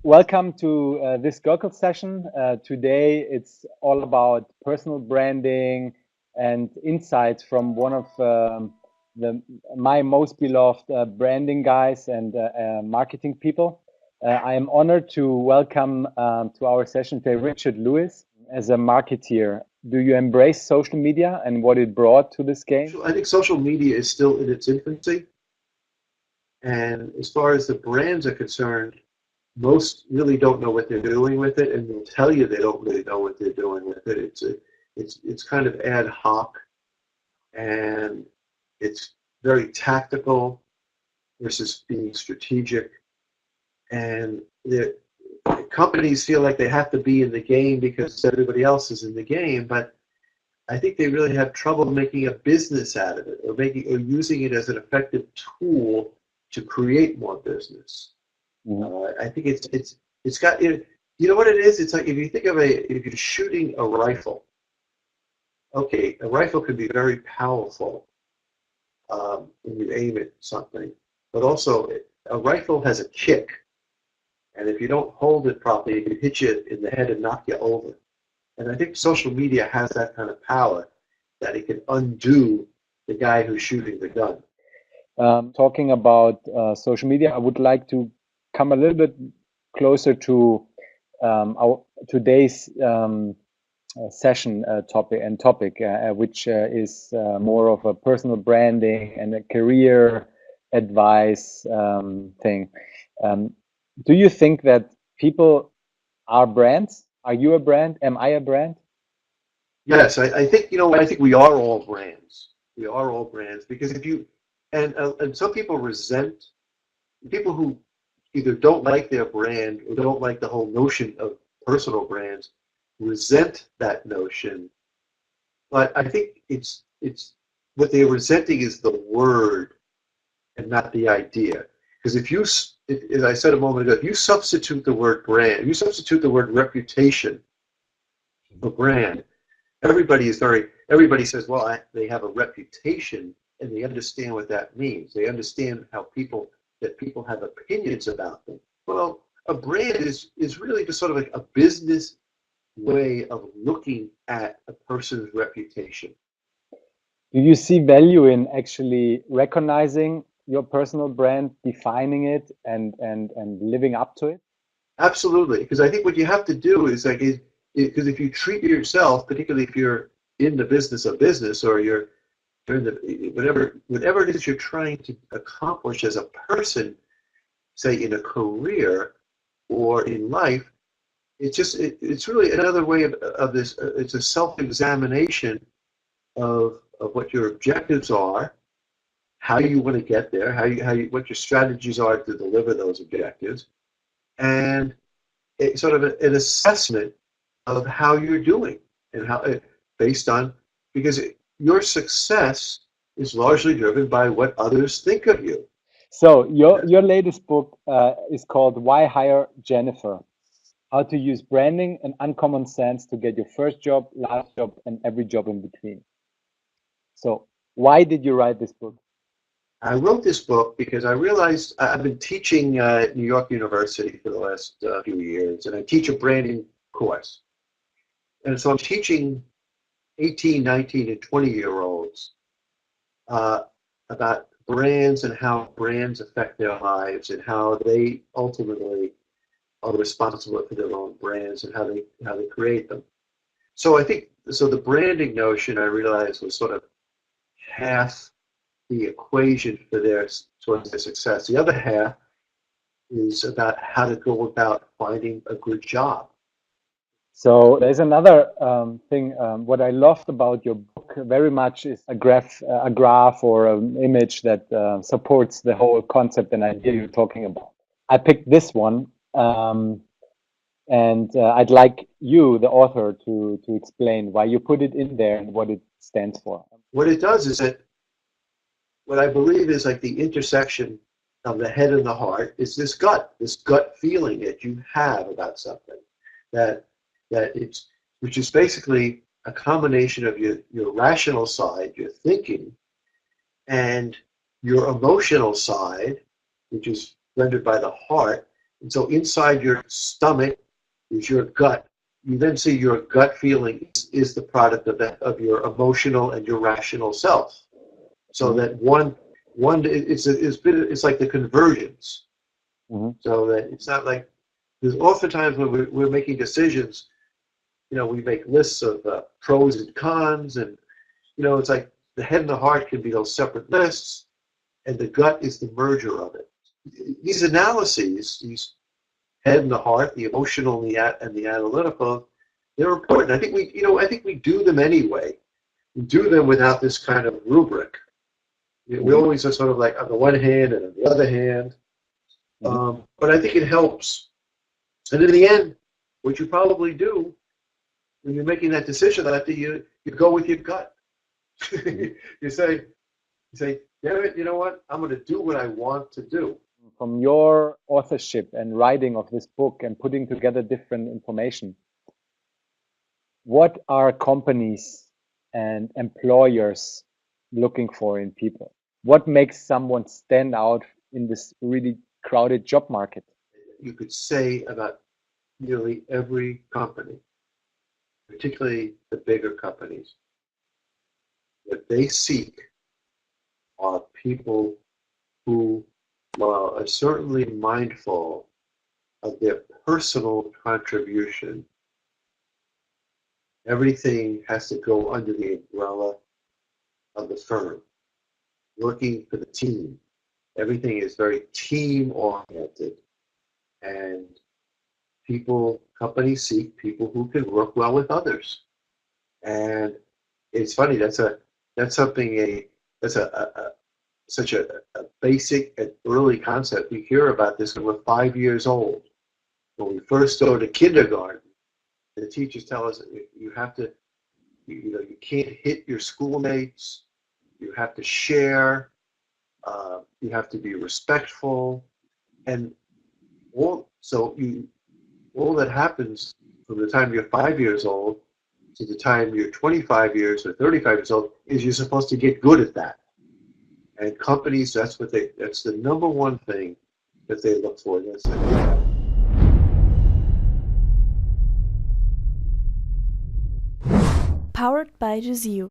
welcome to this Gurcles session. Today it's all about personal branding and insights from one of my most beloved branding guys and marketing people. I am honored to welcome to our session today Richard Lewis as a marketeer. Do you embrace social media and what it brought to this game? I think social media is still in its infancy. And as far as the brands are concerned, most really don't know what they're doing with it, and they'll tell you they don't really know what they're doing with it. It's kind of ad hoc, and it's very tactical versus being strategic. And the companies feel like they have to be in the game because everybody else is in the game, but I think they really have trouble making a business out of it, or using it as an effective tool to create more business. I think it's got, you know what it is? It's like if you think of if you're shooting a rifle, okay, a rifle can be very powerful when you aim at something, but also a rifle has a kick, and if you don't hold it properly, it can hit you in the head and knock you over. And I think social media has that kind of power, that it can undo the guy who's shooting the gun. Talking about social media, I would like to come a little bit closer to our today's session topic, which is more of a personal branding and a career advice thing. Do you think that people are brands? Are you a brand? Am I a brand? Yes, I think, I think we are all brands. We are all brands, because if you, and some people resent, people who either don't like their brand or don't like the whole notion of personal brands, resent that notion. But I think it's what they're resenting is the word and not the idea. Because as I said a moment ago, if you substitute the word brand, you substitute the word reputation for brand, everybody says, well, they have a reputation, and they understand what that means. They understand that people have opinions about them. Well, a brand is really just sort of like a business way of looking at a person's reputation. Do you see value in actually recognizing your personal brand, defining it, and living up to it? Absolutely, because I think what you have to do is because if you treat yourself, particularly if you're in the business of business, or you're in whatever it is you're trying to accomplish as a person, say in a career or in life, it's really another way of this. It's a self-examination of what your objectives are, how you want to get there, what your strategies are to deliver those objectives, and it's sort of an assessment of how you're doing, and how based on, because your success is largely driven by what others think of you. So your latest book is called Why Hire Jennifer? How to Use Branding and Uncommon Sense to Get Your First Job, Last Job, and Every Job in Between. So why did you write this book? I wrote this book because I realized I've been teaching at New York University for the last few years, and I teach a branding course. And so I'm teaching 18, 19, and 20-year-olds about brands and how brands affect their lives, and how they ultimately are responsible for their own brands and how they create them. So I think the branding notion, I realized, was sort of half the equation towards their success. The other half is about how to go about finding a good job. So there's another thing. What I loved about your book very much is a graph or an image that supports the whole concept and idea you're talking about. I picked this one, and I'd like you, the author, to explain why you put it in there and what it stands for. What it does is that what I believe is like the intersection of the head and the heart is this gut feeling that you have about something, which is basically a combination of your rational side, your thinking, and your emotional side, which is rendered by the heart, And so inside your stomach is your gut. You then see your gut feeling is the product of your emotional and your rational self. So that it's like the conversions. So that it's not like, because oftentimes when we're making decisions, we make lists of pros and cons, and it's like the head and the heart can be those separate lists, and the gut is the merger of it. These analyses, these head and the heart, the emotional and the analytical, they're important. I think we do them anyway. We do them without this kind of rubric. We always are sort of like on the one hand and on the other hand. But I think it helps. And in the end, what you probably do when you're making that decision, you go with your gut. you say, damn it, you know what? I'm going to do what I want to do. From your authorship and writing of this book and putting together different information, what are companies and employers looking for in people? What makes someone stand out in this really crowded job market? You could say about nearly every company, particularly the bigger companies, what they seek are people who are certainly mindful of their personal contribution. Everything has to go under the umbrella of the firm, working for the team. Everything is very team-oriented, and companies seek people who can work well with others. And it's funny, that's such a basic and early concept. We hear about this when we're 5 years old. When we first go to kindergarten, the teachers tell us you have to, you can't hit your schoolmates, you have to share, you have to be respectful, and all that happens from the time you're 5 years old to the time you're 25 years or 35 years old is you're supposed to get good at that. And companies, that's the number one thing that they look for. Powered by Jazio.